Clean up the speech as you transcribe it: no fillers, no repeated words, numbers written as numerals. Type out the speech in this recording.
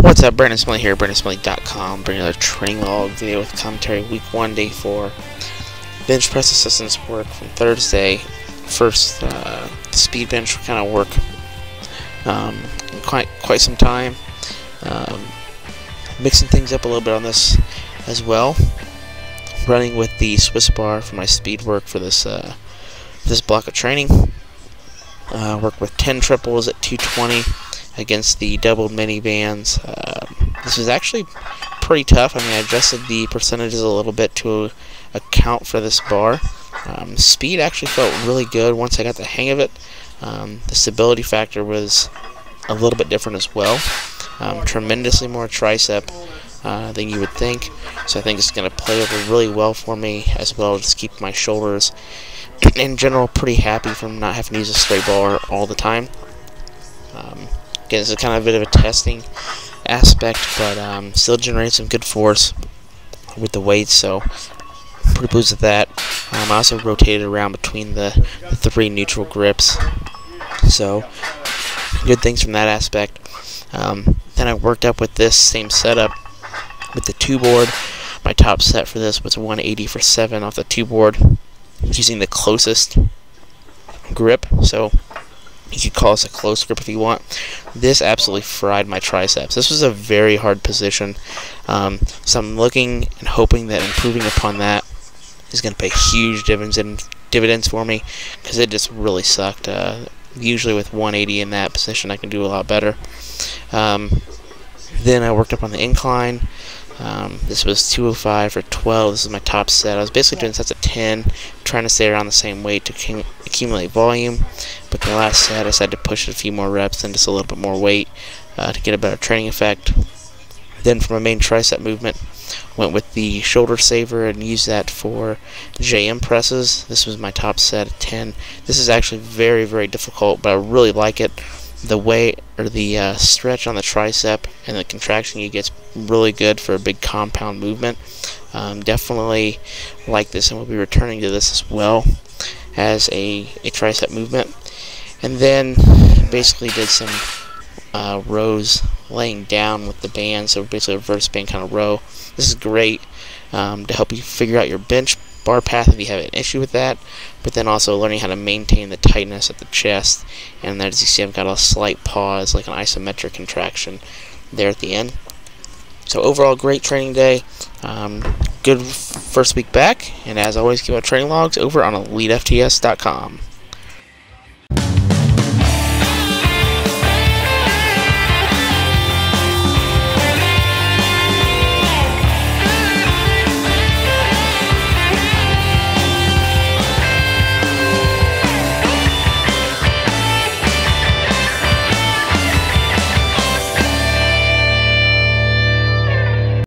What's up, Brandon Smitley here, BrandonSmitley.com, bringing another training log video with commentary, week 1, day 4. Bench press assistance work from Thursday. First, the speed bench kind of work quite some time. Mixing things up a little bit on this as well. Running with the Swiss bar for my speed work for this this block of training. Work with 10 triples at 220 against the doubled mini bands. This was actually pretty tough. I mean, I adjusted the percentages a little bit to account for this bar. Speed actually felt really good once I got the hang of it. The stability factor was a little bit different as well. Tremendously more tricep than you would think, so I think it's going to play over really well for me, as well as just keep my shoulders in general pretty happy from not having to use a straight bar all the time. Again, this is kind of a bit of a testing aspect, but still generating some good force with the weights, so pretty pleased with that. I also rotated around between the 3 neutral grips, so good things from that aspect. Then I worked up with this same setup with the 2 board. My top set for this was 180 for 7 off the 2 board, using the closest grip, so you could call this a close grip if you want. This absolutely fried my triceps. This was a very hard position, so I'm looking and hoping that improving upon that is going to pay huge dividends for me, because it just really sucked. Usually with 180 in that position I can do a lot better. Then I worked up on the incline. This was 205 for 12. This is my top set. I was basically doing sets of 10, trying to stay around the same weight to accumulate volume. But the last set, I decided to push it a few more reps and just a little bit more weight to get a better training effect. Then for my main tricep movement, went with the shoulder saver and used that for JM presses. This was my top set at 10. This is actually very, very difficult, but I really like it. The weight, or the stretch on the tricep and the contraction you get is really good for a big compound movement. Definitely like this, and we'll be returning to this as well as a tricep movement. And then basically did some rows laying down with the band, so basically a reverse band kind of row. This is great to help you figure out your bench bar path if you have an issue with that, but then also learning how to maintain the tightness at the chest. And as you see, I've got a slight pause, like an isometric contraction there at the end. So overall, great training day. Good first week back, and as always, keep our training logs over on Elitefts.com.